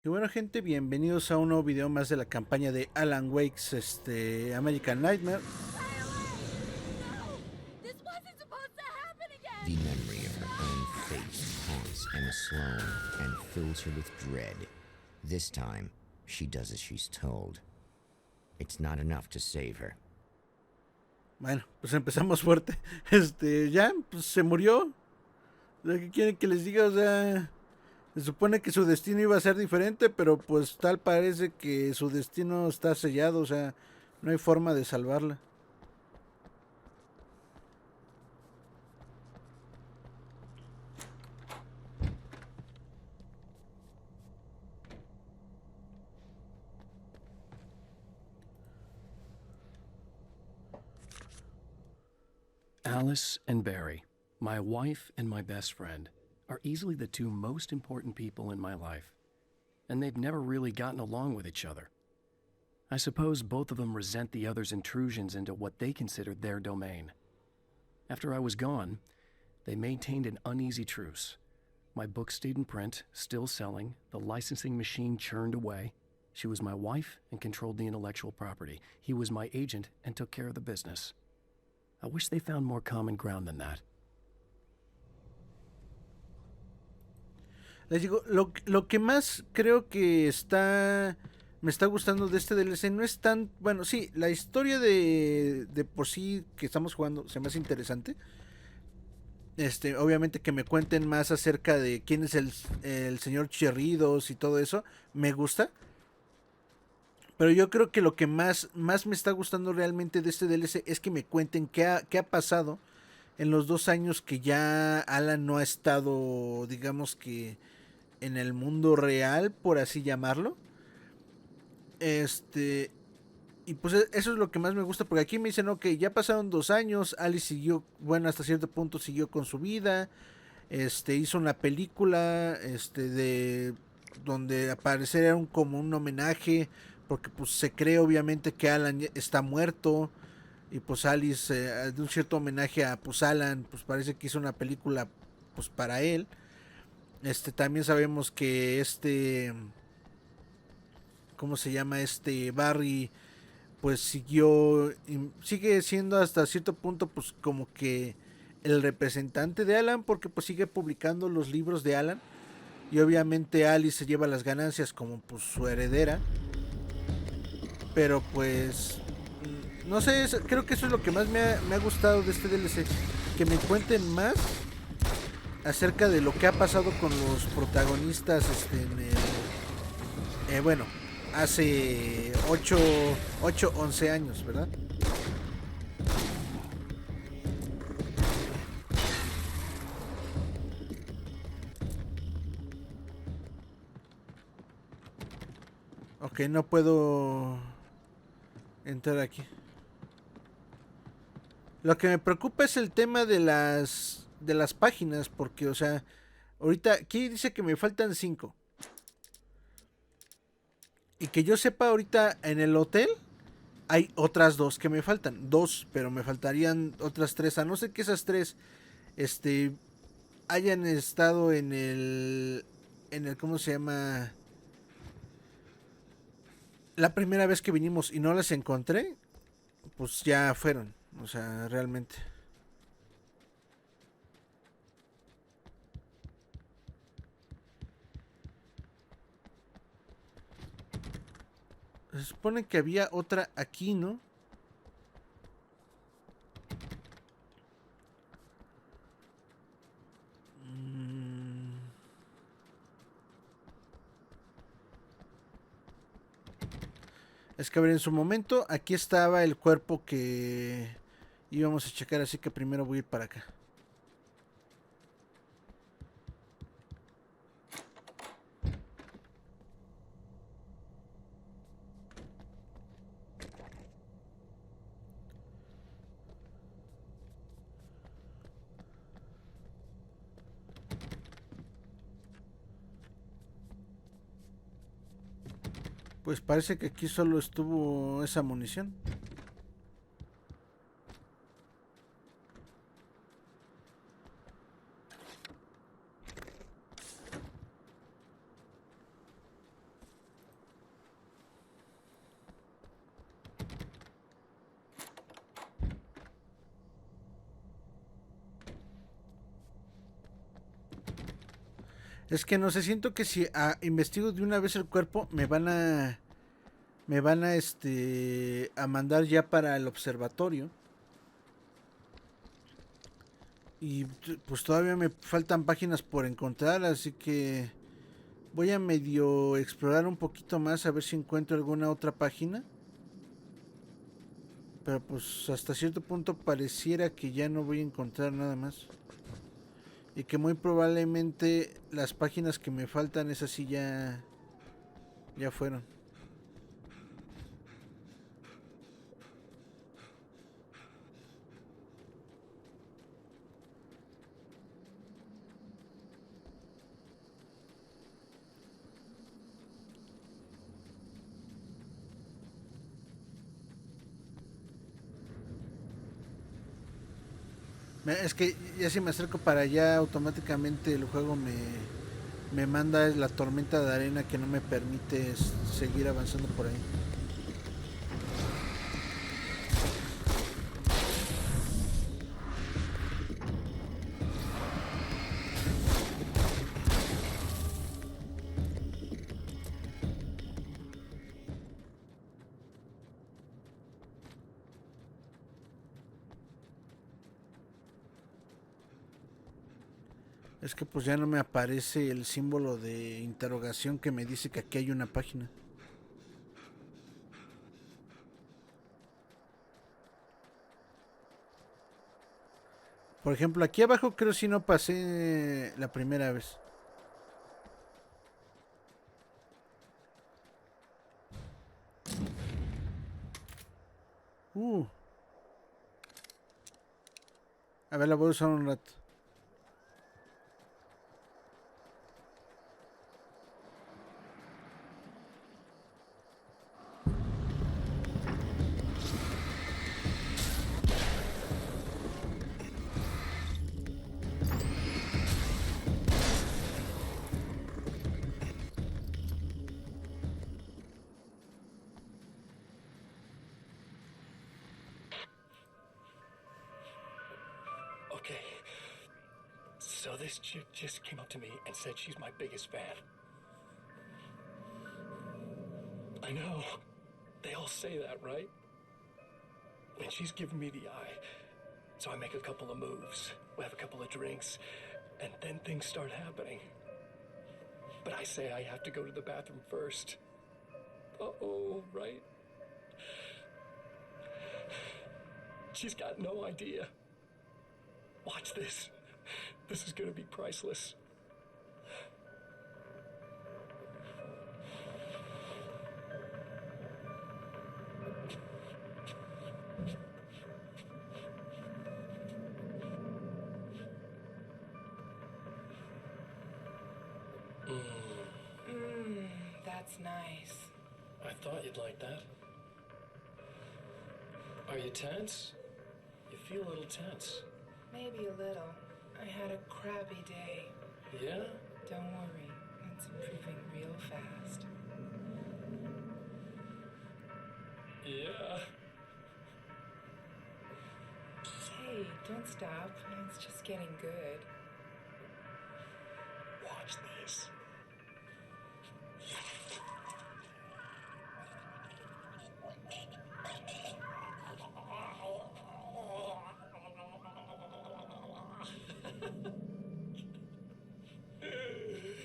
Y bueno, gente, bienvenidos a un nuevo video más de la campaña de Alan Wake's American Nightmare. The memory of her own face haunts Emma Sloan and fills her with dread. This time, she does as she's told. It's not enough to save her. Bueno, pues empezamos fuerte. Ya, pues se murió. O sea, ¿qué quieren que les diga? O sea, se supone que su destino iba a ser diferente, pero pues tal parece que su destino está sellado. O sea, no hay forma de salvarla. Alice and Barry, my wife and my best friend, are easily the two most important people in my life, and they've never really gotten along with each other. I suppose both of them resent the other's intrusions into what they considered their domain. After I was gone, they maintained an uneasy truce. My book stayed in print, still selling, the licensing machine churned away. She was my wife and controlled the intellectual property. He was my agent and took care of the business. I wish they found more common ground than that. Les digo, lo que más creo que me está gustando de este DLC no es tan... Bueno, sí, la historia de por sí que estamos jugando se me hace interesante. Obviamente que me cuenten más acerca de quién es el señor Chirridos y todo eso, me gusta. Pero yo creo que lo que más me está gustando realmente de este DLC es que me cuenten qué ha pasado en los 2 años que ya Alan no ha estado, digamos que en el mundo real, por así llamarlo. Y pues eso es lo que más me gusta, porque aquí me dicen, ok, ya pasaron 2 años, Alice siguió, bueno, hasta cierto punto siguió con su vida, hizo una película, de donde aparecer era como un homenaje, porque pues se cree obviamente que Alan está muerto, y pues Alice, de un cierto homenaje a pues Alan, pues parece que hizo una película pues para él. También sabemos que ¿cómo se llama? Barry pues sigue siendo hasta cierto punto pues como que el representante de Alan, porque pues sigue publicando los libros de Alan, y obviamente Alice se lleva las ganancias como pues su heredera. Pero pues no sé, creo que eso es lo que más me ha gustado de este DLC, que me cuenten más acerca de lo que ha pasado con los protagonistas bueno, hace 11 años, ¿verdad? Ok, no puedo entrar aquí. Lo que me preocupa es el tema de las páginas, porque, o sea, ahorita aquí dice que me faltan 5. Y que yo sepa, ahorita en el hotel hay otras 2 que me faltan. 2, pero me faltarían otras 3. A no ser que esas 3 hayan estado en el ¿cómo se llama? La primera vez que vinimos y no las encontré, pues ya fueron. O sea, realmente. Se supone que había otra aquí, ¿no? Es que a ver, en su momento aquí estaba el cuerpo que íbamos a checar, así que primero voy a ir para acá. Pues parece que aquí solo estuvo esa munición. Es que no sé, siento que si investigo de una vez el cuerpo, a mandar ya para el observatorio. Y pues todavía me faltan páginas por encontrar, así que voy a medio explorar un poquito más a ver si encuentro alguna otra página. Pero pues hasta cierto punto pareciera que ya no voy a encontrar nada más. Y que muy probablemente las páginas que me faltan, esas sí ya fueron. Es que ya si me acerco para allá, automáticamente el juego me manda la tormenta de arena que no me permite seguir avanzando por ahí. Es que pues ya no me aparece el símbolo de interrogación que me dice que aquí hay una página. Por ejemplo, aquí abajo creo si no pasé la primera vez. Uh. A ver, la voy a usar un rato. Okay. So this chick just came up to me and said she's my biggest fan. I know. They all say that, right? And she's giving me the eye. So I make a couple of moves. We have a couple of drinks. And then things start happening. But I say I have to go to the bathroom first. Uh-oh, right? She's got no idea. Watch this. This is gonna be priceless. That's nice. I thought you'd like that. Are you tense? You feel a little tense. Maybe a little. I had a crappy day. Yeah? Don't worry, it's improving real fast. Yeah. Hey, don't stop. It's just getting good. Watch this.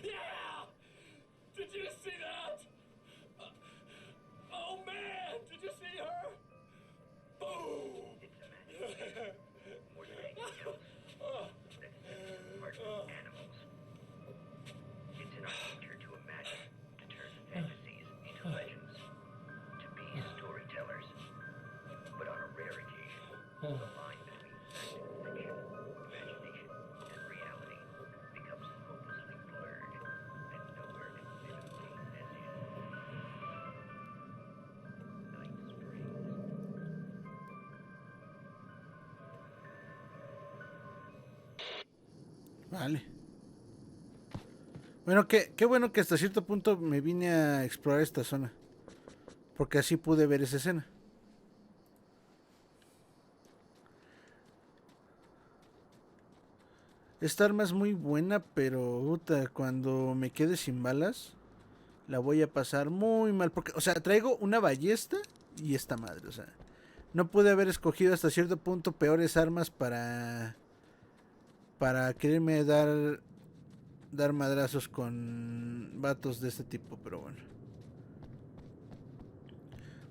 Yeah! Did you see that? Oh man, did you see her? Boom! More than anything else, that sensitive part of animals. It's in our nature to imagine, to turn fantasies into legends, to be storytellers. But on a rare occasion, the line between fact and fiction, imagination and reality becomes hopelessly blurred, and nowhere conveniently as in Night Springs. Vale. Bueno, qué bueno que hasta cierto punto me vine a explorar esta zona. Porque así pude ver esa escena. Esta arma es muy buena, pero puta, cuando me quede sin balas, la voy a pasar muy mal. Porque, o sea, traigo una ballesta y esta madre, o sea. No pude haber escogido hasta cierto punto peores armas para quererme dar madrazos con vatos de este tipo, pero bueno.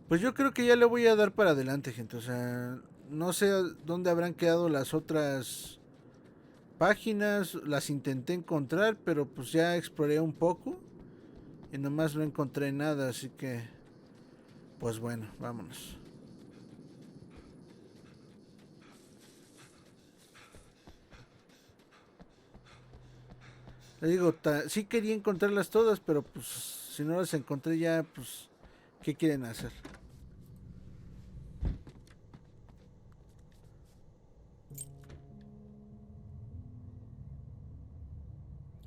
Pues yo creo que ya le voy a dar para adelante, gente. O sea, no sé dónde habrán quedado las otras páginas. Las intenté encontrar, pero pues ya exploré un poco y nomás no encontré nada, así que pues bueno, vámonos. Le digo, sí quería encontrarlas todas, pero pues si no las encontré ya, pues ¿qué quieren hacer?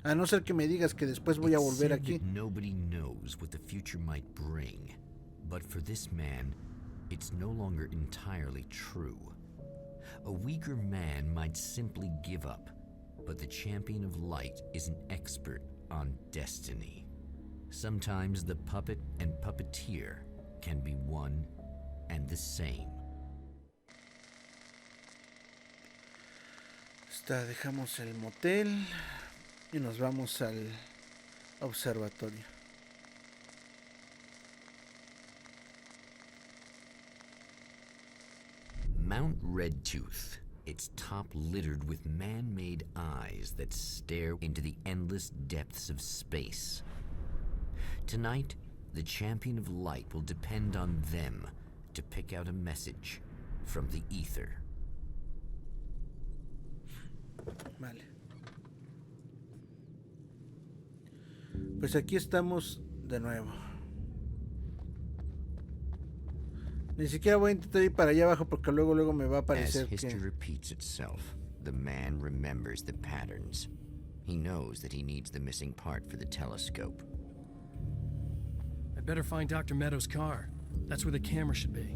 A no ser que me digas que después voy a volver aquí. Nobody knows what the future might bring, but for this man, it's no longer entirely true. A weaker man might simply give up, but the champion of light is an expert on destiny. Sometimes the puppet and puppeteer can be one and the same. Dejamos el motel y nos vamos al observatorio. Mount Redtooth, its top littered with man-made eyes that stare into the endless depths of space. Tonight, the champion of light will depend on them to pick out a message from the ether. Vale. Pues aquí estamos de nuevo. Ni siquiera voy a intentar ir para allá abajo porque luego me va a parecer As history que... repeats itself, the man remembers the patterns. He knows that he needs the missing part for the telescope. I'd better find Dr. Meadows' car. That's where the camera should be.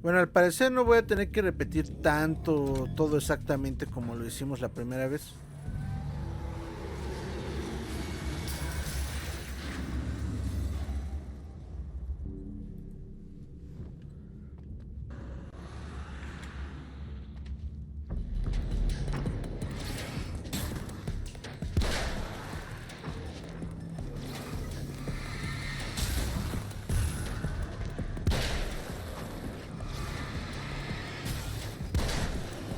Bueno, al parecer no voy a tener que repetir tanto todo exactamente como lo hicimos la primera vez.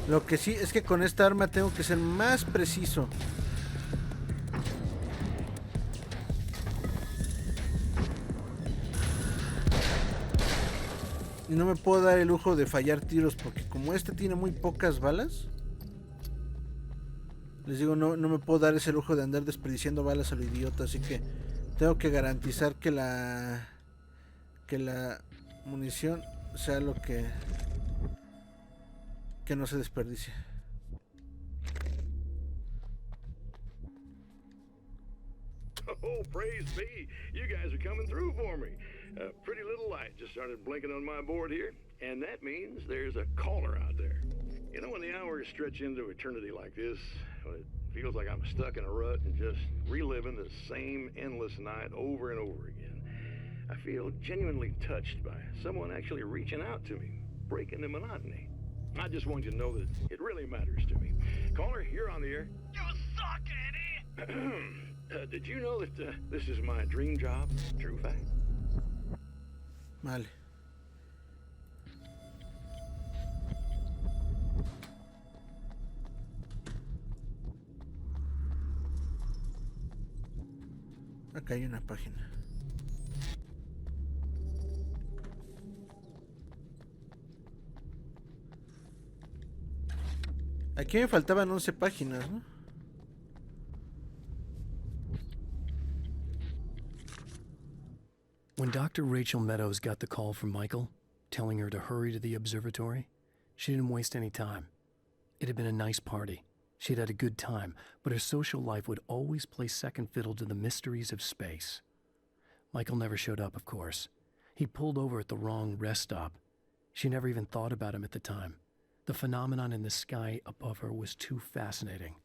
Lo que sí es que con esta arma tengo que ser más preciso. Y no me puedo dar el lujo de fallar tiros porque como este tiene muy pocas balas, les digo, no me puedo dar ese lujo de andar desperdiciando balas a lo idiota, así que tengo que garantizar que la munición sea lo que no se desperdicie. Oh, praise be. You guys are coming through for me. A pretty little light just started blinking on my board here, and that means there's a caller out there. You know, when the hours stretch into eternity like this, well, it feels like I'm stuck in a rut and just reliving the same endless night over and over again. I feel genuinely touched by someone actually reaching out to me, breaking the monotony. I just want you to know that it really matters to me. Caller, you're on the air. You suck, Eddie! Did you know that this is my dream job? True fact. Vale. Acá hay una página. Aquí me faltaban 11 páginas, ¿no? When Dr. Rachel Meadows got the call from Michael, telling her to hurry to the observatory, she didn't waste any time. It had been a nice party. She'd had a good time, but her social life would always play second fiddle to the mysteries of space. Michael never showed up, of course. He pulled over at the wrong rest stop. She never even thought about him at the time. The phenomenon in the sky above her was too fascinating.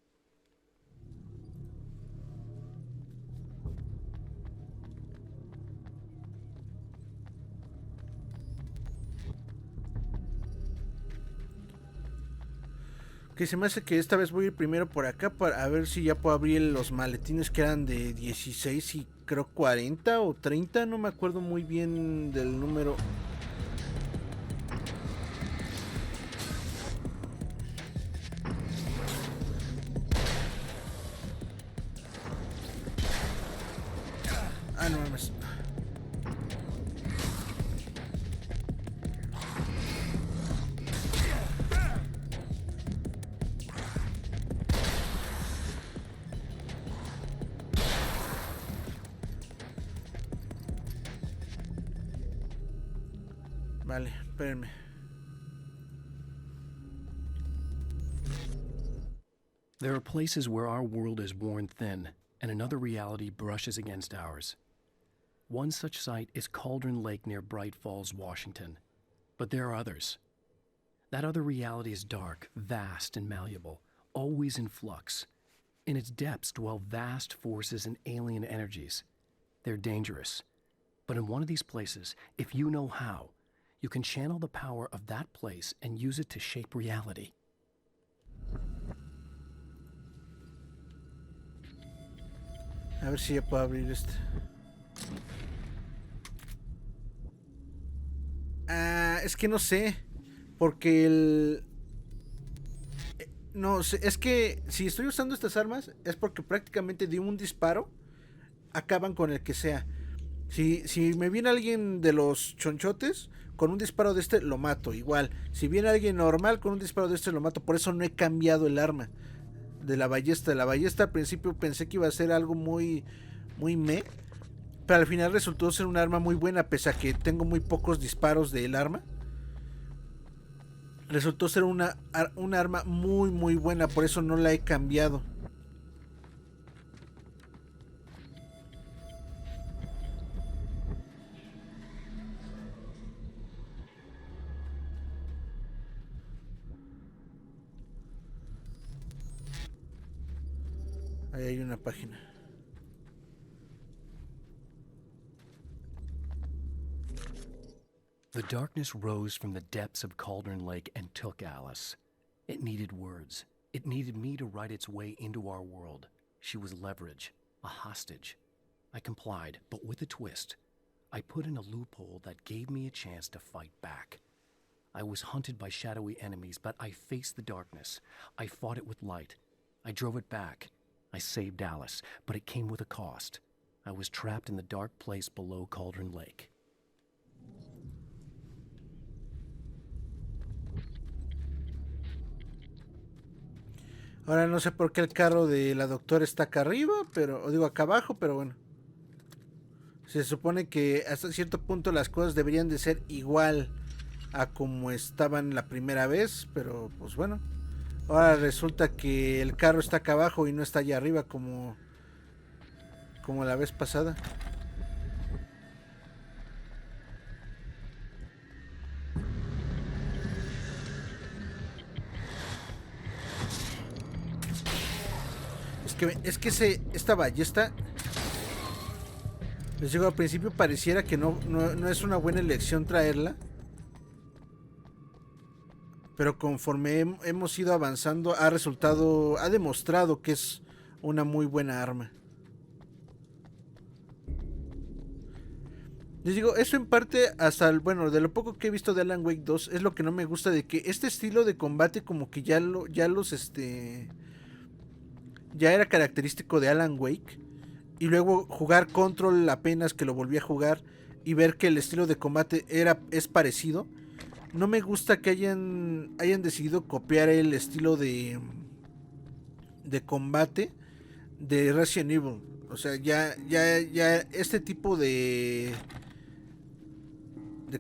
Que se me hace que esta vez voy a ir primero por acá para ver si ya puedo abrir los maletines que eran de 16 y creo 40 o 30, no me acuerdo muy bien del número. Ah, no mames. Vale, espérenme. There are places where our world is worn thin and another reality brushes against ours. One such site is Cauldron Lake near Bright Falls, Washington. But there are others. That other reality is dark, vast, and malleable, always in flux. In its depths dwell vast forces and alien energies. They're dangerous. But in one of these places, if you know how, you can channel the power of that place and use it to shape reality. A ver si ya puedo abrir este. Ah, es que no sé. Porque el... No sé, es que si estoy usando estas armas es porque prácticamente de un disparo acaban con el que sea. Si me viene alguien de los chonchotes, con un disparo de este lo mato, igual. Si viene alguien normal, con un disparo de este lo mato. Por eso no he cambiado el arma de la ballesta. La ballesta al principio pensé que iba a ser algo muy pero al final resultó ser un arma muy buena, pese a que tengo muy pocos disparos del arma. Resultó ser un arma muy buena, por eso no la he cambiado. Ahí hay una página. The darkness rose from the depths of Cauldron Lake and took Alice. It needed words. It needed me to write its way into our world. She was leverage, a hostage. I complied, but with a twist. I put in a loophole that gave me a chance to fight back. I was hunted by shadowy enemies, but I faced the darkness. I fought it with light. I drove it back. I saved Alice, but it came with a cost. I was trapped in the dark place below Cauldron Lake. Ahora no sé por qué el carro de la doctora está acá arriba, pero digo acá abajo, pero bueno. Se supone que hasta cierto punto las cosas deberían de ser igual a como estaban la primera vez, pero pues bueno. Ahora resulta que el carro está acá abajo y no está allá arriba como la vez pasada. Es que esta ballesta, les digo, al principio pareciera que no es una buena elección traerla, pero conforme hemos ido avanzando ha demostrado que es una muy buena arma. Les digo, eso en parte hasta bueno, de lo poco que he visto de Alan Wake 2 es lo que no me gusta, de que este estilo de combate como que ya era característico de Alan Wake, y luego jugar Control apenas que lo volví a jugar y ver que el estilo de combate es parecido. No me gusta que hayan decidido copiar el estilo de combate de Resident Evil. O sea, ya este tipo de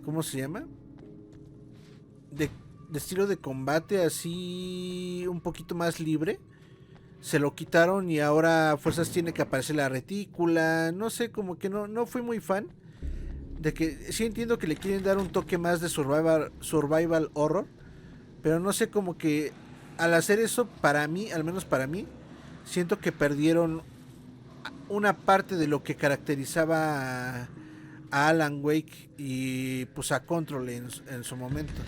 ¿cómo se llama? De estilo de combate así un poquito más libre. Se lo quitaron y ahora a fuerzas tiene que aparecer la retícula. No sé, como que no fui muy fan. De que sí entiendo que le quieren dar un toque más de survival horror, Pero no sé, como que al hacer eso, para mí, al menos para mí, siento que perdieron una parte de lo que caracterizaba a Alan Wake y pues a Control en su momento.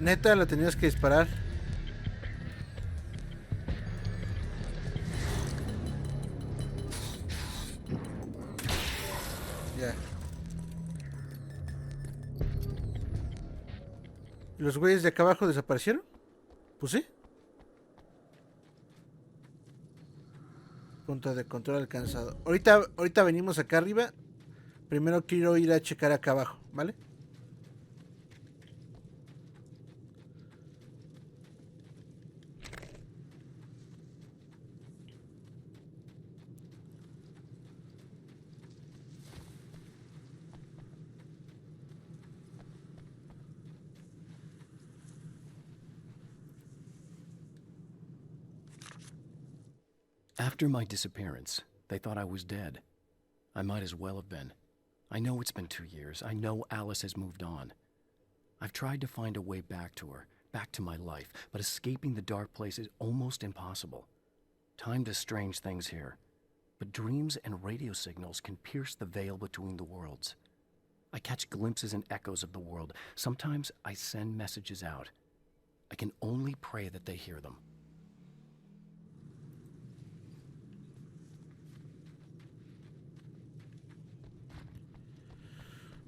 Neta, la tenías que disparar. Ya. ¿Y los güeyes de acá abajo desaparecieron? Pues sí. Punto de control alcanzado. Ahorita venimos acá arriba. Primero quiero ir a checar acá abajo, ¿vale? After my disappearance, they thought I was dead. I might as well have been. I know it's been 2 years. I know Alice has moved on. I've tried to find a way back to her, back to my life, but escaping the dark place is almost impossible. Time does strange things here, but dreams and radio signals can pierce the veil between the worlds. I catch glimpses and echoes of the world. Sometimes I send messages out. I can only pray that they hear them.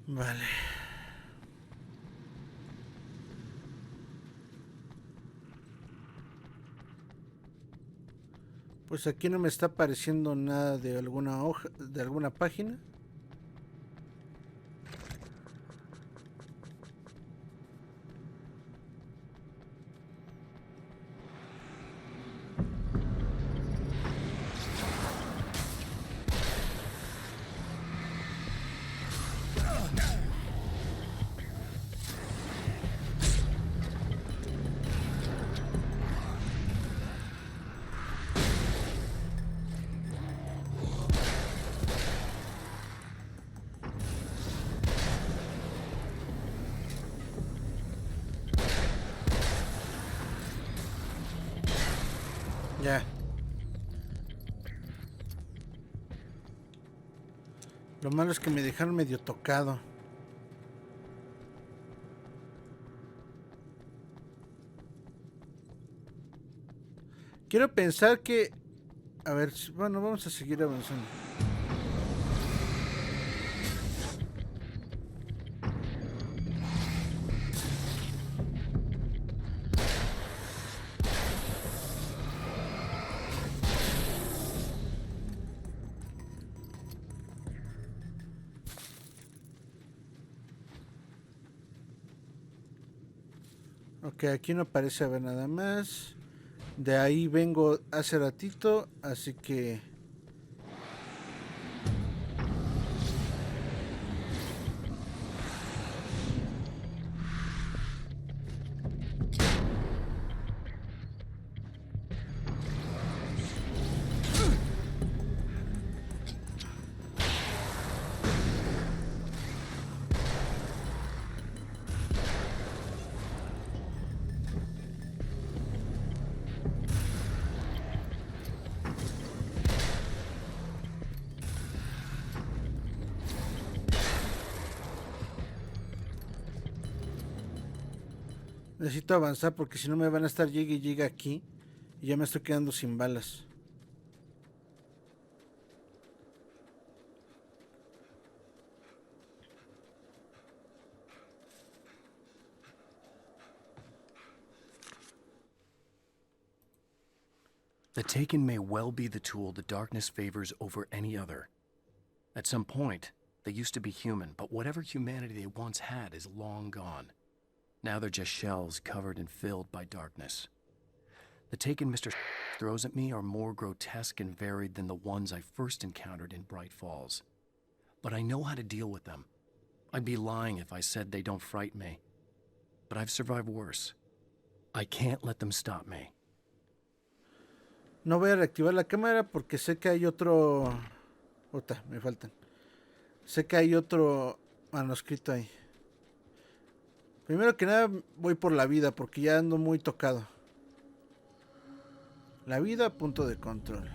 Vale. Pues aquí no me está apareciendo nada de alguna hoja, de alguna página. Ya. Lo malo es que me dejaron medio tocado. Quiero pensar que... A ver, bueno, vamos a seguir avanzando. Ok, aquí no parece haber nada más. De ahí vengo hace ratito, así que... Necesito avanzar porque si no me van a estar llegue y llegue aquí. Y ya me estoy quedando sin balas. The Taken may well be the tool the darkness favors over any other. At some point, they used to be human, but whatever humanity they once had is long gone. Now they're just shells covered and filled by darkness. The take Mr. throws at me are more grotesque and varied than the ones I first encountered in Bright Falls. But I know how to deal with them. I'd be lying if I said they don't frighten me. But I've survived worse. I can't let them stop me. No voy a reactivar la cámara porque sé que hay otro... Ota, me faltan. Sé que hay otro manuscrito ahí. Primero que nada voy por la vida porque ya ando muy tocado. La vida a punto de control.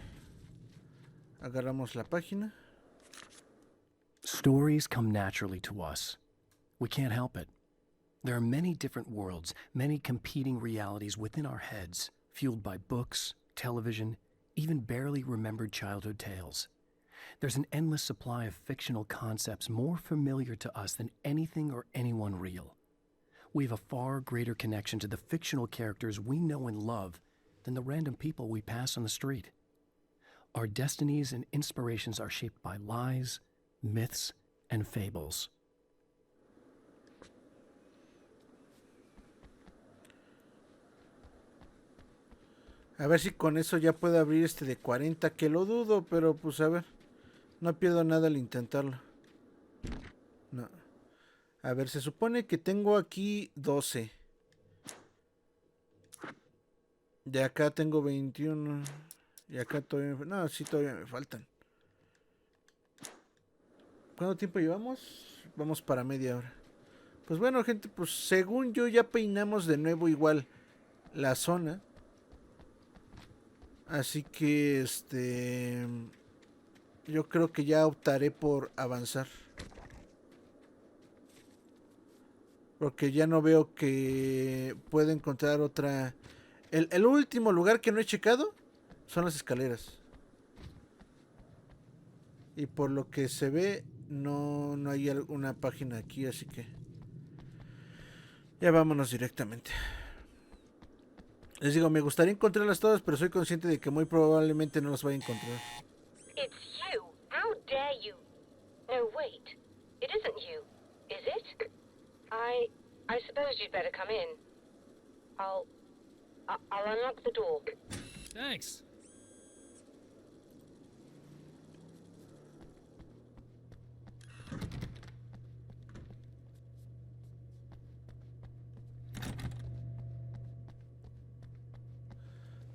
Agarramos la página. Stories come naturally to us. We can't help it. There are many different worlds, many competing realities within our heads, fueled by books, television, even barely remembered childhood tales. There's an endless supply of fictional concepts more familiar to us than anything or anyone real. We have a far greater connection to the fictional characters we know and love than the random people we pass on the street. Our destinies and inspirations are shaped by lies, myths, and fables. A ver si con eso ya puedo abrir este de 40, que lo dudo, pero pues a ver. No pierdo nada al intentarlo. No. A ver, se supone que tengo aquí 12. De acá tengo 21. Y acá todavía me... No, sí, todavía me faltan. ¿Cuánto tiempo llevamos? Vamos para media hora. Pues bueno, gente, pues según yo ya peinamos de nuevo igual la zona. Así que yo creo que ya optaré por avanzar. Porque ya no veo que pueda encontrar otra... El último lugar que no he checado son las escaleras. Y por lo que se ve, no hay alguna página aquí, así que... Ya vámonos directamente. Les digo, me gustaría encontrarlas todas, pero soy consciente de que muy probablemente no las vaya a encontrar. It's you. How dare you? No, wait. It isn't you, is it? I suppose you'd better come in. I'll unlock the door. Thanks.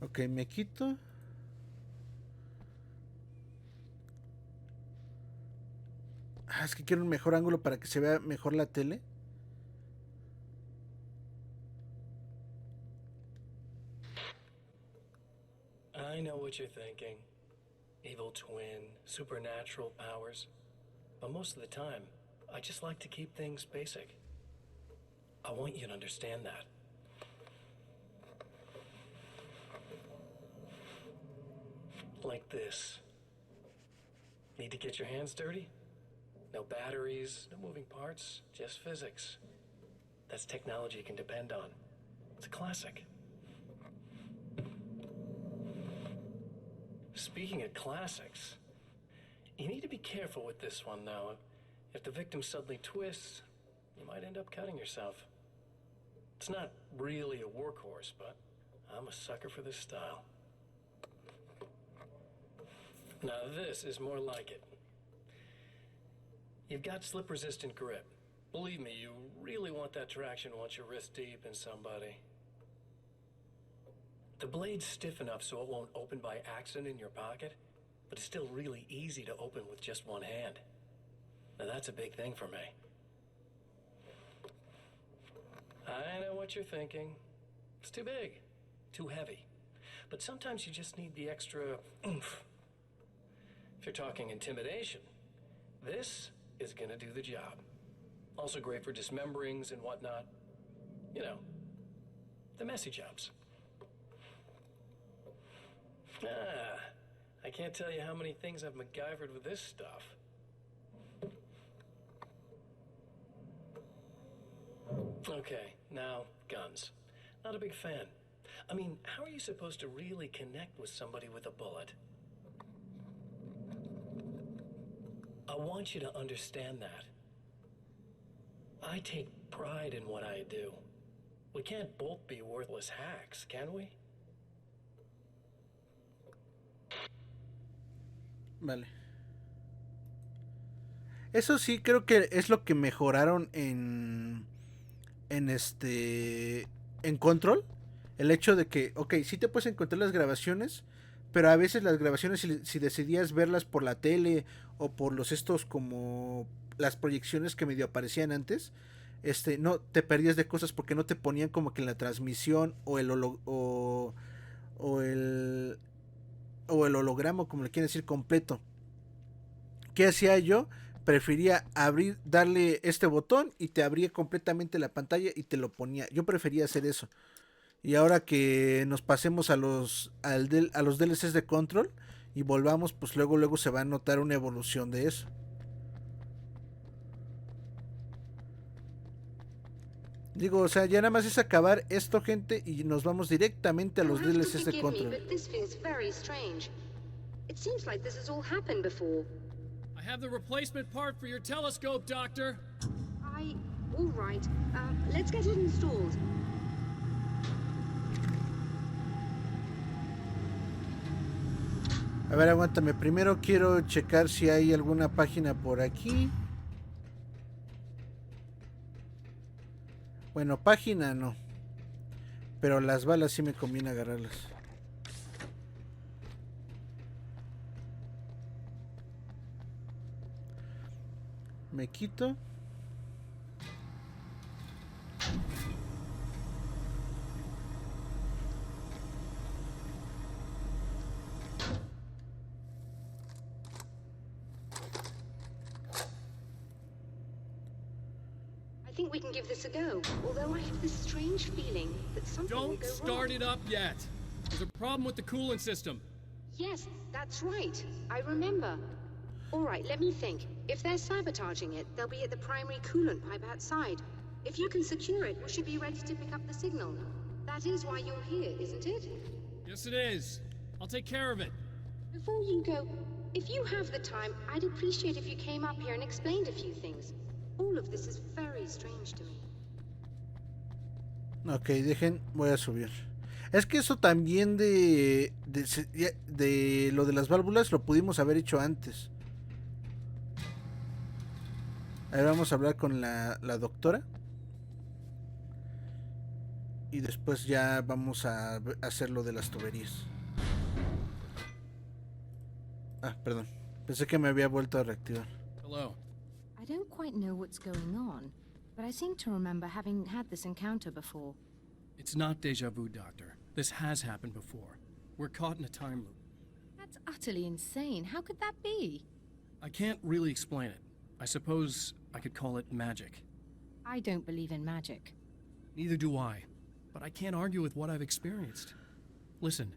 Ok, me quito. Es que quiero un mejor ángulo para que se vea mejor la tele. I know what you're thinking. Evil twin, supernatural powers. But most of the time, I just like to keep things basic. I want you to understand that. Like this. Need to get your hands dirty? No batteries, no moving parts, just physics. That's technology you can depend on. It's a classic. Speaking of classics, you need to be careful with this one, though. If the victim suddenly twists, you might end up cutting yourself. It's not really a workhorse, but I'm a sucker for this style. Now this is more like it. You've got slip-resistant grip. Believe me, you really want that traction once you're wrist deep in somebody. The blade's stiff enough so it won't open by accident in your pocket, but it's still really easy to open with just one hand. Now that's a big thing for me. I know what you're thinking. It's too big, too heavy. But sometimes you just need the extra oomph. If you're talking intimidation, this is gonna do the job. Also great for dismemberings and whatnot. You know, the messy jobs. I can't tell you how many things I've MacGyvered with this stuff. Okay, now, guns. Not a big fan. I mean, how are you supposed to really connect with somebody with a bullet? I want you to understand that. I take pride in what I do. We can't both be worthless hacks, can we? Vale. Eso sí creo que es lo que mejoraron en Control. El hecho de que, ok, sí te puedes encontrar las grabaciones, pero a veces las grabaciones, si decidías verlas por la tele o por los estos como las proyecciones que medio aparecían antes, no te perdías de cosas porque no te ponían como que en la transmisión o el holograma, como le quieren decir, completo. ¿Qué hacía yo? Prefería abrir, darle este botón y te abría completamente la pantalla y te lo ponía. Yo prefería hacer eso. Y ahora que nos pasemos a los DLCs de Control y volvamos, pues luego se va a notar una evolución de eso. Digo, o sea, ya nada más es acabar esto, gente, y nos vamos directamente a los DLCs de Control. I have the replacement part for your telescope, Doctor. All right. Let's get it installed. A ver, aguántame. Primero quiero checar si hay alguna página por aquí. Bueno, página no. Pero las balas sí me conviene agarrarlas. Me quito. I think we can give this a go, although I have this strange feeling that something will Don't go start wrong. it up yet. There's a problem with the coolant system. Yes, that's right. I remember. All right, let me think. If they're sabotaging it, they'll be at the primary coolant pipe outside. If you can secure it, we should be ready to pick up the signal. That is why you're here, isn't it? Yes, it is. I'll take care of it. Before you go, if you have the time, I'd appreciate if you came up here and explained a few things. All of this is very strange to me. Ok, voy a subir. Es que eso también de lo de las válvulas lo pudimos haber hecho antes. A ver, vamos a hablar con la doctora. Y después ya vamos a hacer lo de las tuberías. Ah, perdón. Pensé que me había vuelto a reactivar. Hello. I don't quite know what's going on, but I seem to remember having had this encounter before. It's not deja vu, Doctor. This has happened before. We're caught in a time loop. That's utterly insane. How could that be? I can't really explain it. I suppose I could call it magic. I don't believe in magic. Neither do I, but I can't argue with what I've experienced. Listen,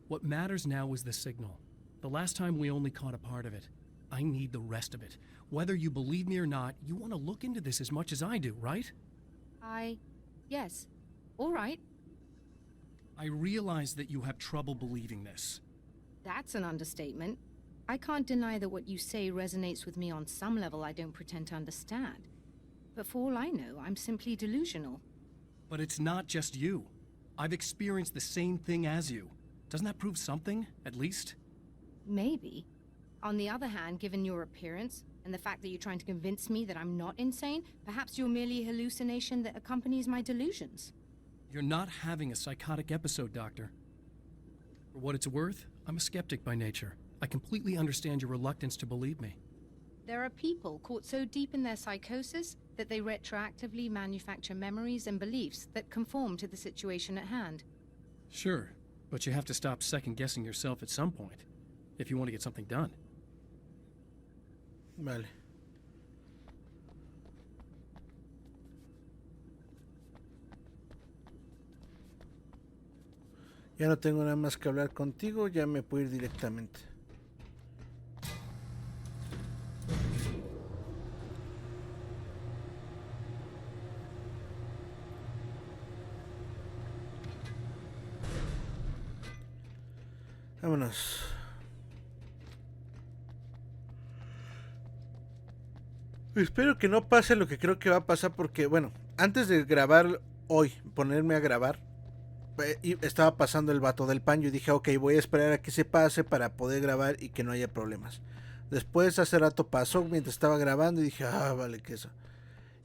what matters now is the signal. The last time we only caught a part of it. I need the rest of it. Whether you believe me or not, you want to look into this as much as I do, right? Yes. All right. I realize that you have trouble believing this. That's an understatement. I can't deny that what you say resonates with me on some level I don't pretend to understand. But for all I know, I'm simply delusional. But it's not just you. I've experienced the same thing as you. Doesn't that prove something, at least? Maybe. On the other hand, given your appearance, and the fact that you're trying to convince me that I'm not insane, perhaps you're merely a hallucination that accompanies my delusions. You're not having a psychotic episode, Doctor. For what it's worth, I'm a skeptic by nature. I completely understand your reluctance to believe me. There are people caught so deep in their psychosis that they retroactively manufacture memories and beliefs that conform to the situation at hand. Sure, but you have to stop second-guessing yourself at some point, if you want to get something done. Vale. Ya no tengo nada más que hablar contigo, ya me puedo ir directamente. Vámonos. Espero que no pase lo que creo que va a pasar porque, bueno, antes de grabar hoy, ponerme a grabar, y estaba pasando el vato del pan. Yo dije, ok, voy a esperar a que se pase para poder grabar y que no haya problemas. Después hace rato pasó mientras estaba grabando y dije, vale, que eso.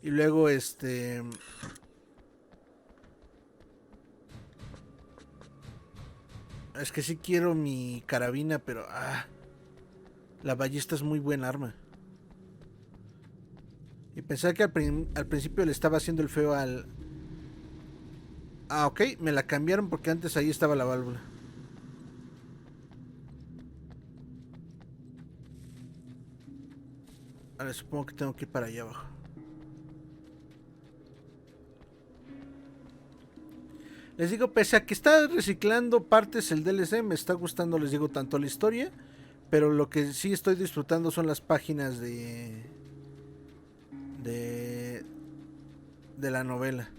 Y luego es que sí quiero mi carabina, pero la ballesta es muy buen arma. Y pensaba que al principio le estaba haciendo el feo al... ok, me la cambiaron porque antes ahí estaba la válvula. Ahora supongo que tengo que ir para allá abajo. Les digo, pese a que está reciclando partes el DLC, me está gustando, les digo, tanto la historia, pero lo que sí estoy disfrutando son las páginas de la novela.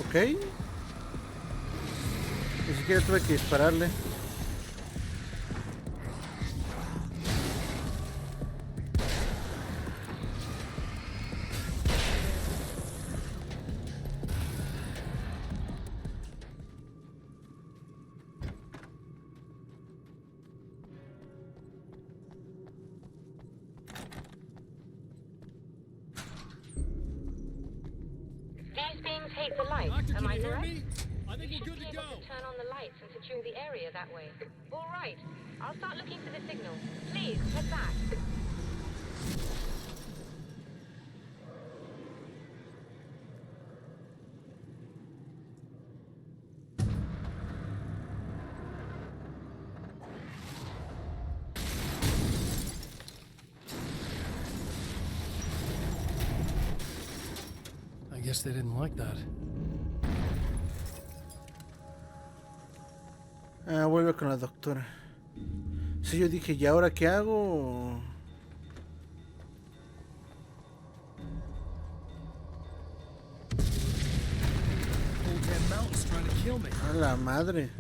Ok. Ni siquiera tuve que dispararle. These beings hate the light, am I correct? You should be able to turn on the lights and secure the area that way. All right, I'll start looking for the signal. Please, head back. I guess they didn't like that. Vuelve con la doctora. Sí, yo dije, ¿y ahora qué hago? A la madre.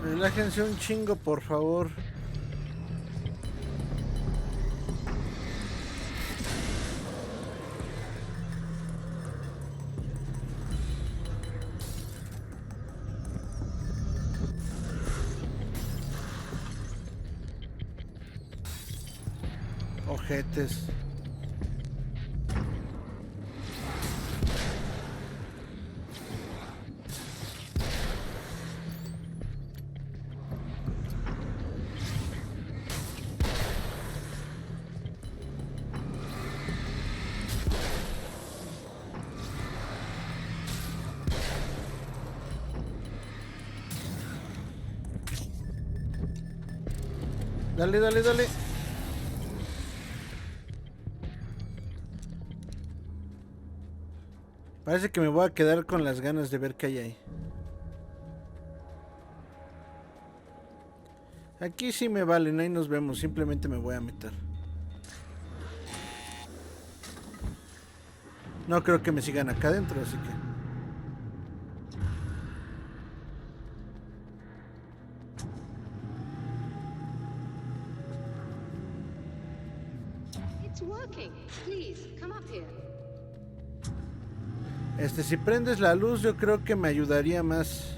Relájense un chingo, por favor. Ojetes. Dale, dale, dale. Parece que me voy a quedar con las ganas de ver qué hay ahí. Aquí sí me valen, ahí nos vemos. Simplemente me voy a meter. No creo que me sigan acá adentro, así que... It's working. Please, come up here. Si prendes la luz, yo creo que me ayudaría más.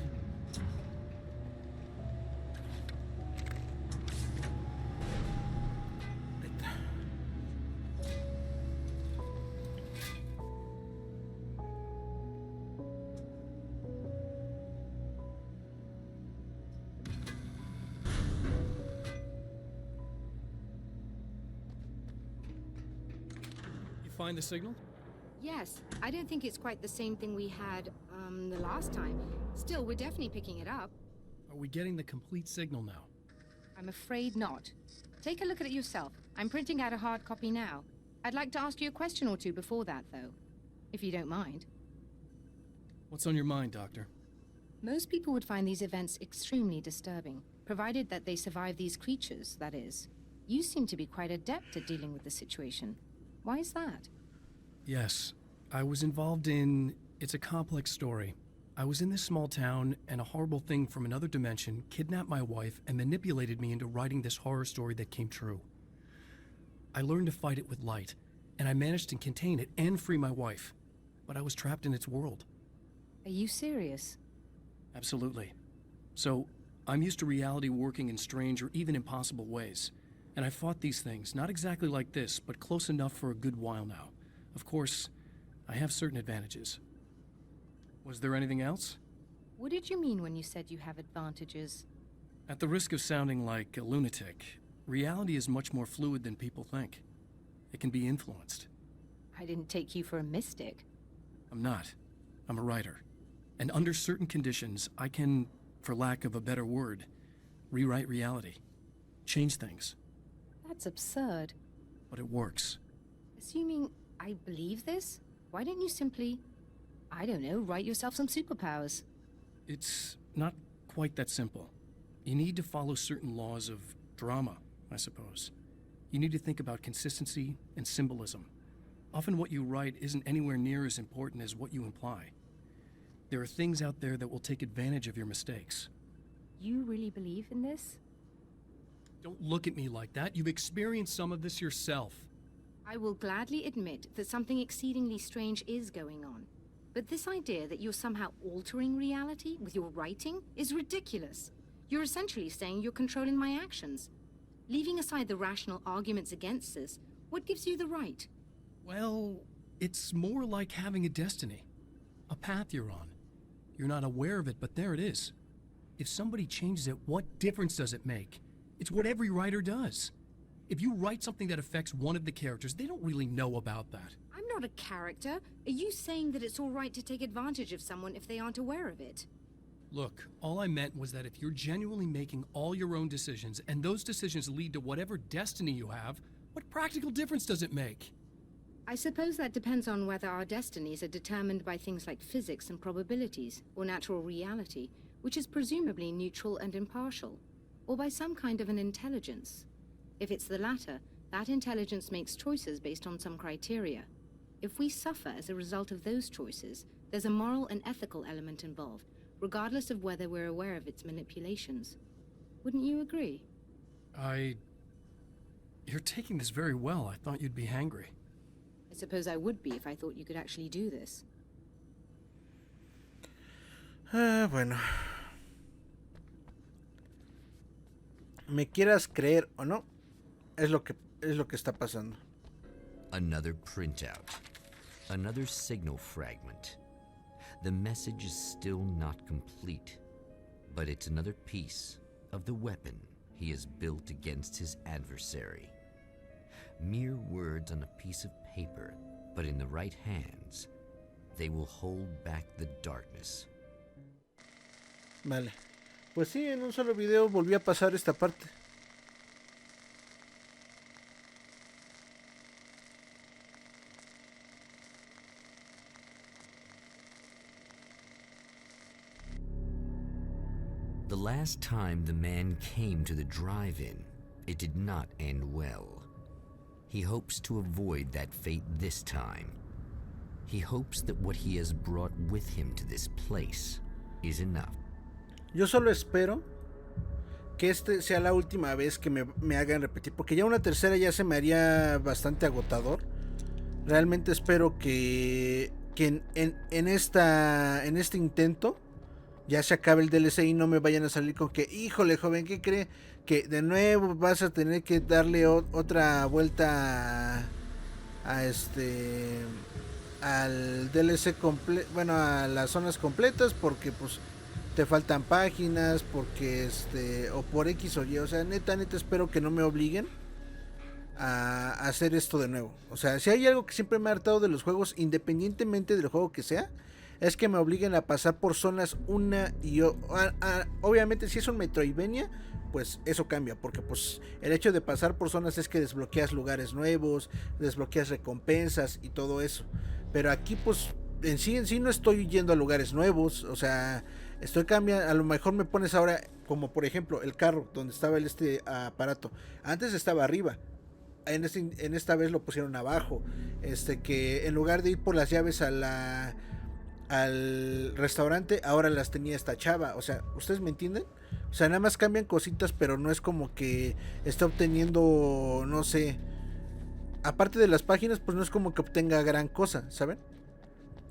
You find the signal? Yes, I don't think it's quite the same thing we had, the last time. Still, we're definitely picking it up. Are we getting the complete signal now? I'm afraid not. Take a look at it yourself. I'm printing out a hard copy now. I'd like to ask you a question or two before that, though, if you don't mind. What's on your mind, Doctor? Most people would find these events extremely disturbing, provided that they survive these creatures, that is. You seem to be quite adept at dealing with the situation. Why is that? Yes, I was involved in... It's a complex story. I was in this small town, and a horrible thing from another dimension kidnapped my wife and manipulated me into writing this horror story that came true. I learned to fight it with light, and I managed to contain it and free my wife. But I was trapped in its world. Are you serious? Absolutely. So, I'm used to reality working in strange or even impossible ways. And I fought these things, not exactly like this, but close enough for a good while now. Of course, I have certain advantages. Was there anything else? What did you mean when you said you have advantages? At the risk of sounding like a lunatic, reality is much more fluid than people think. It can be influenced. I didn't take you for a mystic. I'm not. I'm a writer. And under certain conditions, I can, for lack of a better word, rewrite reality. Change things. That's absurd. But it works. Assuming I believe this, why don't you simply, I don't know, write yourself some superpowers? It's not quite that simple. You need to follow certain laws of drama, I suppose. You need to think about consistency and symbolism. Often what you write isn't anywhere near as important as what you imply. There are things out there that will take advantage of your mistakes. You really believe in this? Don't look at me like that. You've experienced some of this yourself. I will gladly admit that something exceedingly strange is going on. But this idea that you're somehow altering reality with your writing is ridiculous. You're essentially saying you're controlling my actions. Leaving aside the rational arguments against this, what gives you the right? Well, it's more like having a destiny. A path you're on. You're not aware of it, but there it is. If somebody changes it, what difference does it make? It's what every writer does. If you write something that affects one of the characters, they don't really know about that. I'm not a character. Are you saying that it's all right to take advantage of someone if they aren't aware of it? Look, all I meant was that if you're genuinely making all your own decisions, and those decisions lead to whatever destiny you have, what practical difference does it make? I suppose that depends on whether our destinies are determined by things like physics and probabilities, or natural reality, which is presumably neutral and impartial, or by some kind of an intelligence. If it's the latter, that intelligence makes choices based on some criteria. If we suffer as a result of those choices, there's a moral and ethical element involved, regardless of whether we're aware of its manipulations. Wouldn't you agree? You're taking this very well. I thought you'd be hangry. I suppose I would be if I thought you could actually do this. Bueno. Me quieras creer o no, es lo que está pasando. Another printout. Another signal fragment. The message is still not complete, but it's another piece of the weapon he has built against his adversary. Mere words on a piece of paper, but in the right hands, they will hold back the darkness. Vale. Pues sí, en un solo video volví a pasar esta parte. The last time the man came to the drive-in, it did not end well. He hopes to avoid that fate this time. He hopes that what he has brought with him to this place is enough. Yo solo espero que este sea la última vez que me hagan repetir, porque ya una tercera ya se me haría bastante agotador. Realmente espero que en este intento ya se acabe el DLC y no me vayan a salir con que, híjole joven, ¿qué cree? Que de nuevo vas a tener que darle otra vuelta al DLC completo, bueno, a las zonas completas, porque pues te faltan páginas, porque o por X o Y. O sea, neta espero que no me obliguen a hacer esto de nuevo. O sea, si hay algo que siempre me ha hartado de los juegos, independientemente del juego que sea, es que me obliguen a pasar por zonas una y obviamente si es un Metroidvania, pues eso cambia, porque pues el hecho de pasar por zonas es que desbloqueas lugares nuevos, desbloqueas recompensas y todo eso. Pero aquí pues en sí no estoy yendo a lugares nuevos, o sea, estoy cambiando. A lo mejor me pones ahora, como por ejemplo el carro donde estaba el aparato, antes estaba arriba, en esta vez lo pusieron abajo, que en lugar de ir por las llaves al restaurante, ahora las tenía esta chava. O sea, ¿ustedes me entienden? O sea, nada más cambian cositas, pero no es como que está obteniendo, no sé, aparte de las páginas, pues no es como que obtenga gran cosa, ¿saben?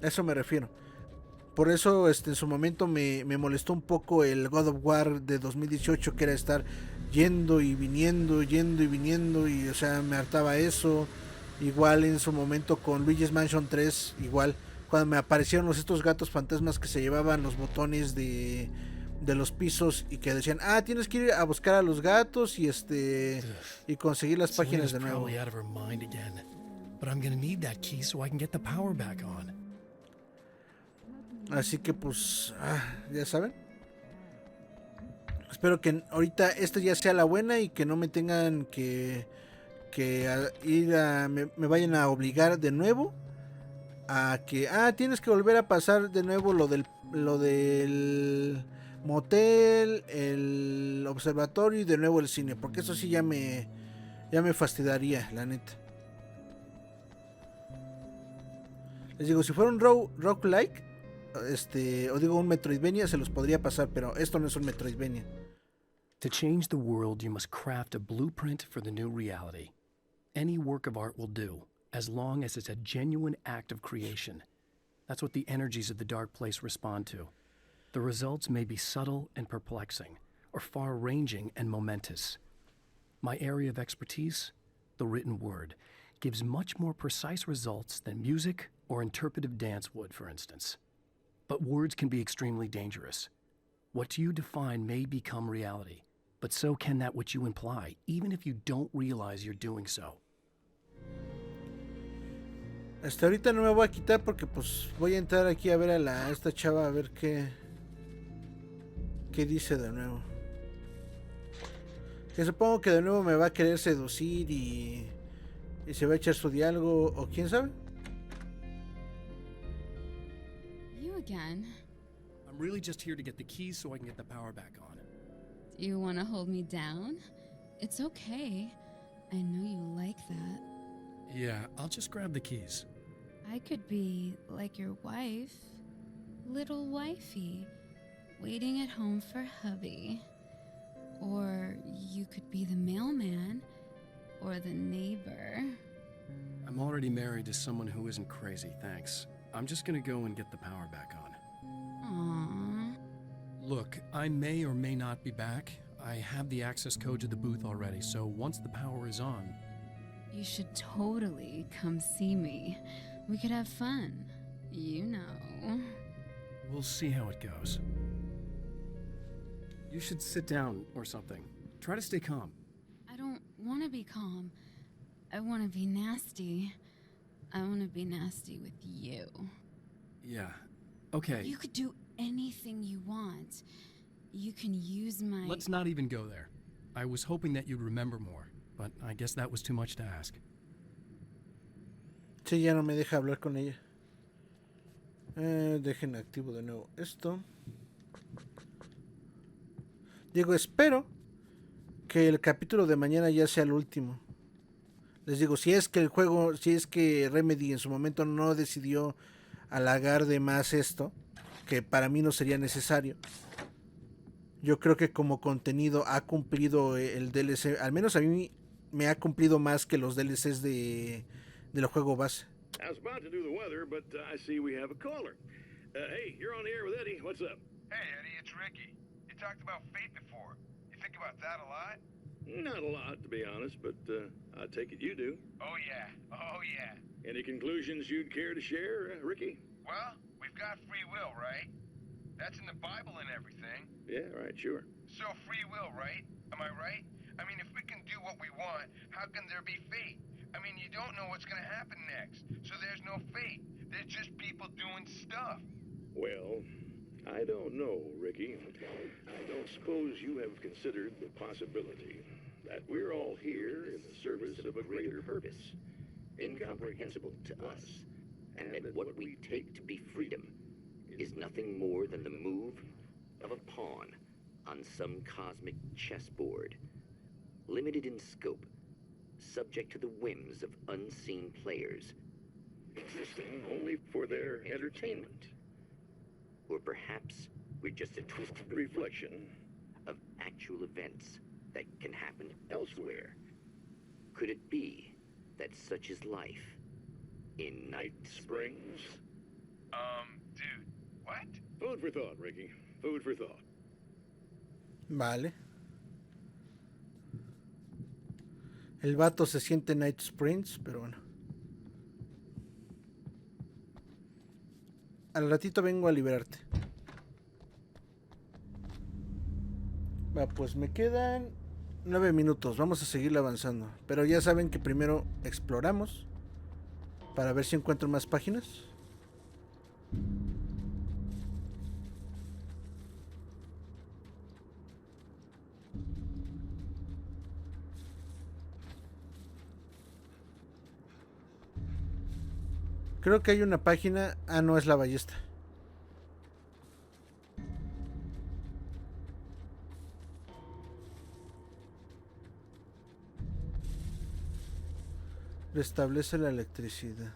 A eso me refiero. Por eso en su momento me molestó un poco el God of War de 2018, que era estar yendo y viniendo, y o sea, me hartaba eso. Igual en su momento con Luigi's Mansion 3, igual cuando me aparecieron estos gatos fantasmas que se llevaban los botones de los pisos y que decían, tienes que ir a buscar a los gatos y y conseguir las páginas de nuevo. Así que pues, ya saben. Espero que ahorita esta ya sea la buena y que no me tengan que ir me vayan a obligar de nuevo a que tienes que volver a pasar de nuevo lo del motel, el observatorio y de nuevo el cine, porque eso sí ya me fastidiaría, la neta. Les digo, si fuera un roguelike, o digo un Metroidvania, se los podría pasar, pero esto no es un Metroidvania. To change the world, you must craft a blueprint for the new reality. Any work of art will do, as long as it's a genuine act of creation. That's what the energies of the dark place respond to. The results may be subtle and perplexing, or far-ranging and momentous. My area of expertise, the written word, gives much more precise results than music or interpretive dance would, for instance. But words can be extremely dangerous. What you define may become reality, but so can that which you imply, even if you don't realize you're doing so. Hasta ahorita no me voy a quitar porque pues voy a entrar aquí a ver a esta chava a ver qué dice de nuevo. Que supongo que de nuevo me va a querer seducir y se va a echar su diálogo, o quién sabe. You again? I'm really just here to get the keys so I can get the power back on. Do you want to hold me down? It's okay. I know you like that. Yeah, I'll just grab the keys. I could be like your wife, little wifey, waiting at home for hubby. Or you could be the mailman, or the neighbor. I'm already married to someone who isn't crazy, thanks. I'm just gonna go and get the power back on. Aww. Look, I may or may not be back. I have the access code to the booth already, so once the power is on... You should totally come see me. We could have fun. You know. We'll see how it goes. You should sit down or something. Try to stay calm. I don't want to be calm. I want to be nasty. I want to be nasty with you. Yeah, okay. You could do anything you want. You can use my... Let's not even go there. I was hoping that you'd remember more, but I guess that was too much to ask. Sí, ya no me deja hablar con ella. Dejen activo de nuevo esto. Digo, espero que el capítulo de mañana ya sea el último. Les digo, si es que Remedy en su momento no decidió halagar de más esto, que para mí no sería necesario. Yo creo que como contenido ha cumplido el DLC, al menos a mí me ha cumplido más que los DLCs del juego base. I was about to do the weather, but I see we have a caller. Hey, you're on the air with Eddie. What's up? Hey, Eddie, it's Ricky. You talked about fate before. You think about that a lot? Not a lot, to be honest, but I take it you do. Oh, yeah. Oh, yeah. Any conclusions you'd care to share, Ricky? Well, we've got free will, right? That's in the Bible and everything. Yeah, right, sure. So free will, right? Am I right? I mean, if we can do what we want, how can there be fate? I mean, you don't know what's going to happen next, so there's no fate. There's just people doing stuff. Well, I don't know, Ricky. I don't suppose you have considered the possibility that we're all here in the service of a greater purpose, incomprehensible to us, and that what we take to be freedom is nothing more than the move of a pawn on some cosmic chessboard, limited in scope, subject to the whims of unseen players, existing only for their entertainment. Or perhaps we're just a twisted reflection of actual events that can happen elsewhere. Could it be that such is life in Night Springs? Dude, what? Food for thought, Ricky. Food for thought. Vale. El vato se siente Night Springs, pero bueno. Al ratito vengo a liberarte. Va, pues me quedan 9 minutos. Vamos a seguir avanzando. Pero ya saben que primero exploramos para ver si encuentro más páginas. Creo que hay una página. Ah, no, es la ballesta. Restablece la electricidad.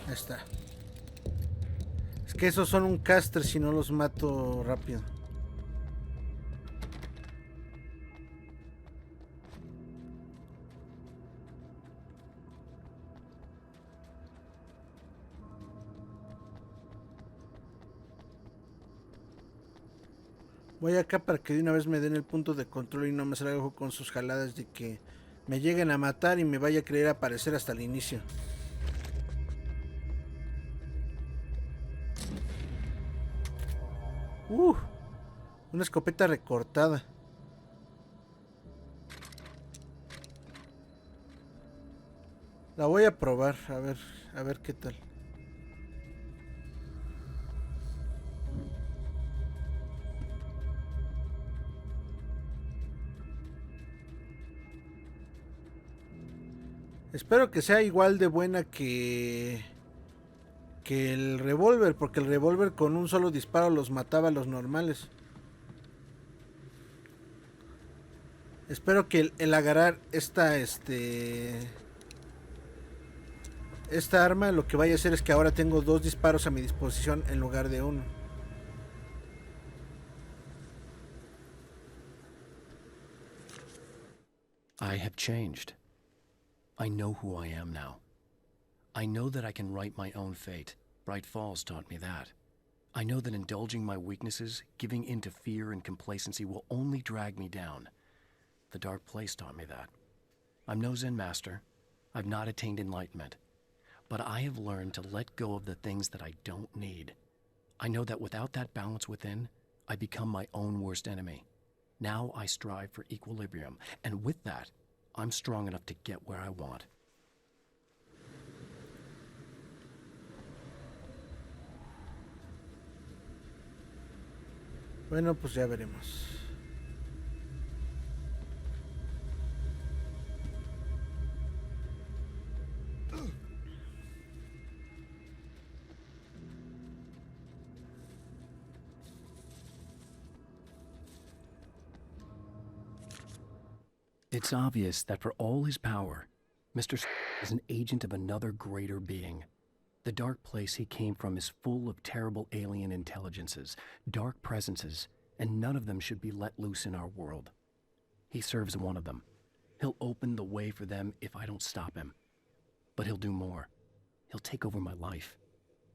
Está. Es que esos son un caster si no los mato rápido. Voy acá para que de una vez me den el punto de control y no me salga con sus jaladas de que me lleguen a matar y me vaya a querer aparecer hasta el inicio. Una escopeta recortada. La voy a probar, a ver qué tal. Espero que sea igual de buena que el revólver, porque el revólver con un solo disparo los mataba a los normales. Espero que el agarrar esta arma lo que vaya a hacer es que ahora tengo 2 disparos a mi disposición en lugar de 1. I have changed. I know who I am now. I know that I can write my own fate. Bright Falls taught me that. I know that indulging my weaknesses, giving in to fear and complacency will only drag me down. The Dark Place taught me that. I'm no Zen master. I've not attained enlightenment. But I have learned to let go of the things that I don't need. I know that without that balance within, I become my own worst enemy. Now I strive for equilibrium, and with that, I'm strong enough to get where I want. Bueno, pues ya veremos. It's obvious that for all his power, Mr. is an agent of another greater being. The dark place he came from is full of terrible alien intelligences, dark presences, and none of them should be let loose in our world. He serves one of them. He'll open the way for them if I don't stop him. But he'll do more. He'll take over my life.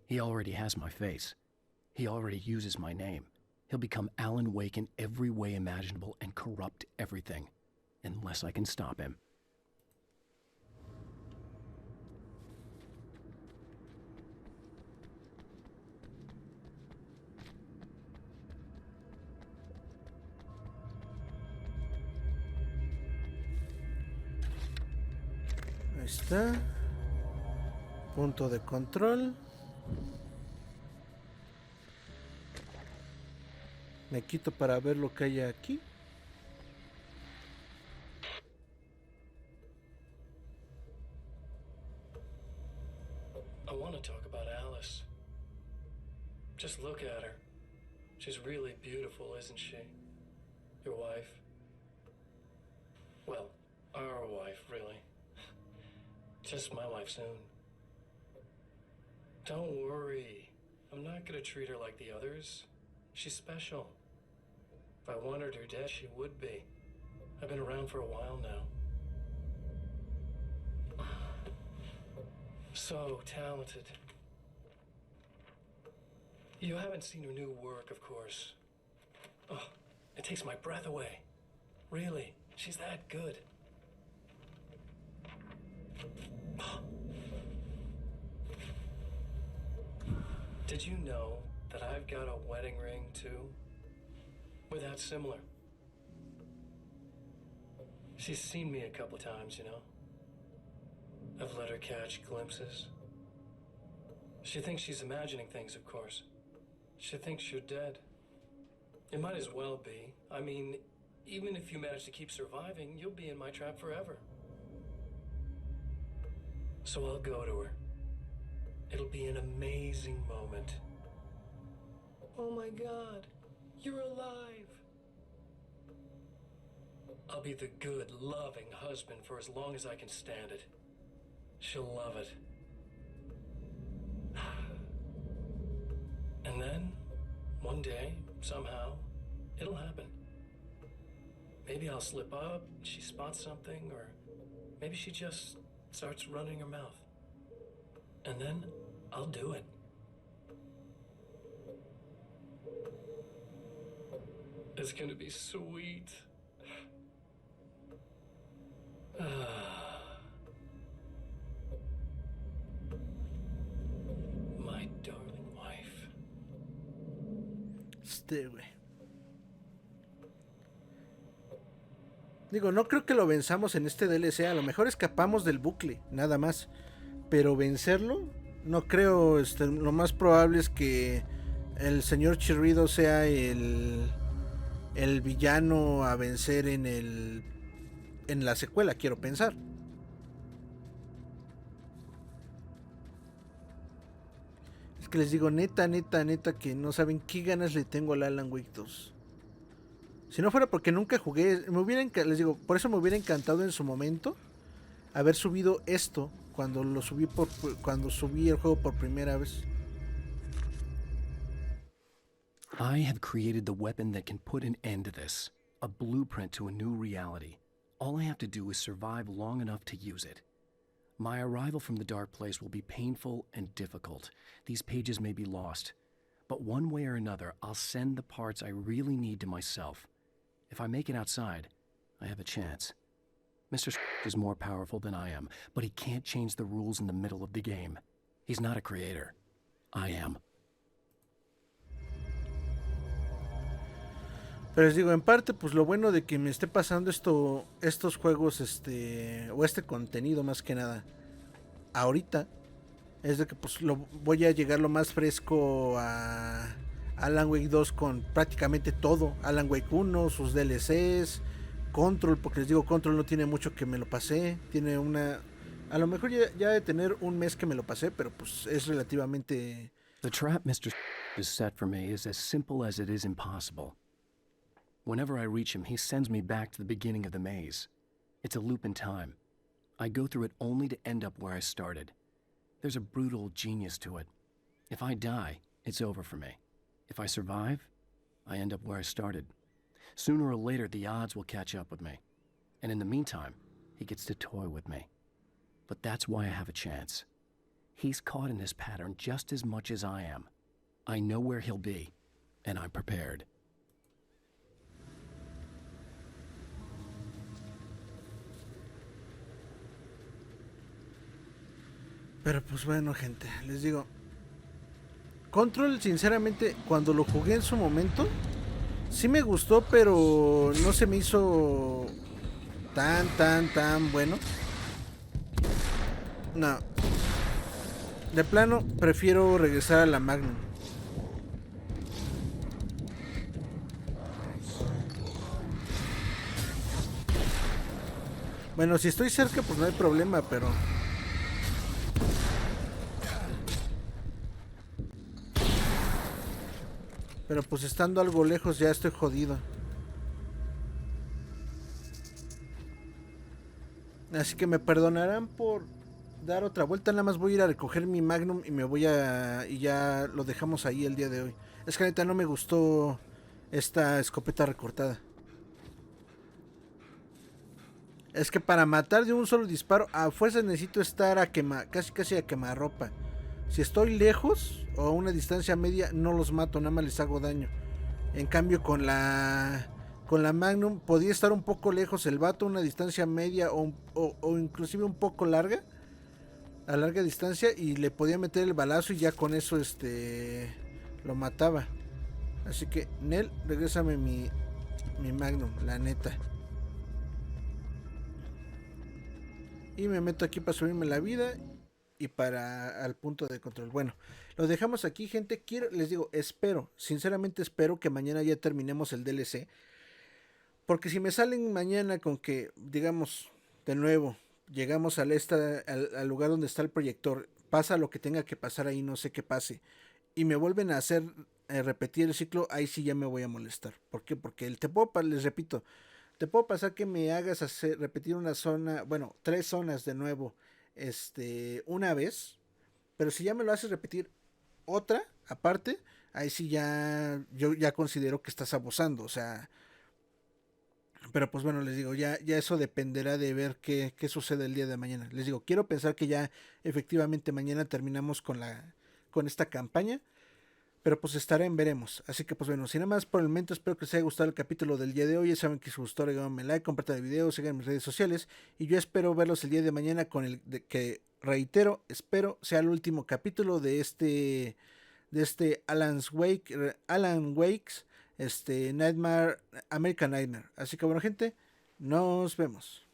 He already has my face. He already uses my name. He'll become Alan Wake in every way imaginable and corrupt everything, unless I can stop him. Ahí está. Punto de control. Me quito para ver lo que hay aquí. I want to talk about Alice. Just look at her. She's really beautiful, isn't she? Your wife. Well, our wife, really. Just my wife soon. Don't worry. I'm not gonna treat her like the others. She's special. If I wanted her dead, she would be. I've been around for a while now. So talented. You haven't seen her new work, of course. Oh, it takes my breath away. Really, she's that good. Did you know that I've got a wedding ring, too? We're that similar. She's seen me a couple times, you know? I've let her catch glimpses. She thinks she's imagining things, of course. She thinks you're dead. It might as well be. I mean, even if you manage to keep surviving, you'll be in my trap forever. So I'll go to her. It'll be an amazing moment. Oh my God, you're alive. I'll be the good, loving husband for as long as I can stand it. She'll love it. And then, one day, somehow, it'll happen. Maybe I'll slip up, she spots something, or maybe she just starts running her mouth. And then, I'll do it. It's gonna be sweet. My darling wife. Güey. Digo, no creo que lo venzamos en este DLC. A lo mejor escapamos del bucle, nada más. Pero vencerlo, no creo. Lo más probable es que el señor Chirrido sea el villano a vencer en la secuela, quiero pensar. Es que les digo, neta, que no saben qué ganas le tengo al Alan Wake 2. Si no fuera porque nunca jugué, les digo, por eso me hubiera encantado en su momento haber subido esto cuando subí el juego por primera vez. I have created the weapon that can put an end to this. A blueprint to a new reality. All I have to do is survive long enough to use it. My arrival from the dark place will be painful and difficult. These pages may be lost. But one way or another, I'll send the parts I really need to myself. If I make it outside, I have a chance. Mr. is more powerful than I am, but he can't change the rules in the middle of the game. He's not a creator. I am. Pero les digo, en parte, pues lo bueno de que me esté pasando estos juegos, o este contenido más que nada, ahorita, es de que pues voy a llegar lo más fresco a Alan Wake 2 con prácticamente todo. Alan Wake 1, sus DLCs, Control, porque les digo, Control no tiene mucho que me lo pasé. Tiene a lo mejor ya de tener un mes que me lo pasé, pero pues es relativamente... The trap Mr. has set for me is as simple as it is impossible. Whenever I reach him, he sends me back to the beginning of the maze. It's a loop in time. I go through it only to end up where I started. There's a brutal genius to it. If I die, it's over for me. If I survive, I end up where I started. Sooner or later, the odds will catch up with me. And in the meantime, he gets to toy with me. But that's why I have a chance. He's caught in this pattern just as much as I am. I know where he'll be, and I'm prepared. Pero pues bueno, gente, les digo, Control, sinceramente, cuando lo jugué en su momento, sí me gustó, pero no se me hizo tan bueno. No. De plano, prefiero regresar a la Magnum. Bueno, si estoy cerca, pues no hay problema, pero... Pero pues estando algo lejos ya estoy jodido. Así que me perdonarán por dar otra vuelta. Nada más voy a ir a recoger mi Magnum y me voy a... Y ya lo dejamos ahí el día de hoy. Es que neta no me gustó esta escopeta recortada. Es que para matar de un solo disparo, a fuerza necesito estar a casi a quemarropa. Si estoy lejos o a una distancia media, no los mato, nada más les hago daño. En cambio con la Magnum podía estar un poco lejos el vato, una distancia media o inclusive un poco larga, a larga distancia, y le podía meter el balazo y ya con eso lo mataba. Así que, Nel, regrésame mi Magnum, la neta. Y me meto aquí para subirme la vida y para al punto de control. Bueno, lo dejamos aquí, gente. Les digo, sinceramente espero que mañana ya terminemos el DLC. Porque si me salen mañana con que, digamos, de nuevo, llegamos al lugar donde está el proyector, pasa lo que tenga que pasar ahí, no sé qué pase, y me vuelven a hacer repetir el ciclo, ahí sí ya me voy a molestar. ¿Por qué? Porque les repito, te puedo pasar que me hagas repetir una zona, bueno, 3 zonas de nuevo, una vez, pero si ya me lo haces repetir otra, aparte, ahí sí yo ya considero que estás abusando, o sea, pero pues bueno, les digo, ya eso dependerá de ver qué sucede el día de mañana. Les digo, quiero pensar que ya efectivamente mañana terminamos con esta campaña, pero pues veremos. Así que pues bueno, sin nada más por el momento, espero que les haya gustado el capítulo del día de hoy. Ya saben que si os gustó, regálenme like, compartan el video, sigan mis redes sociales. Y yo espero verlos el día de mañana que reitero, espero sea el último capítulo de este Alan Wake's Nightmare, American Nightmare. Así que bueno, gente, nos vemos.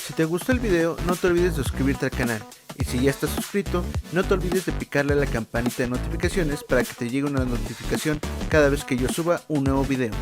Si te gustó el video, no te olvides de suscribirte al canal. Y si ya estás suscrito, no te olvides de picarle a la campanita de notificaciones para que te llegue una notificación cada vez que yo suba un nuevo video.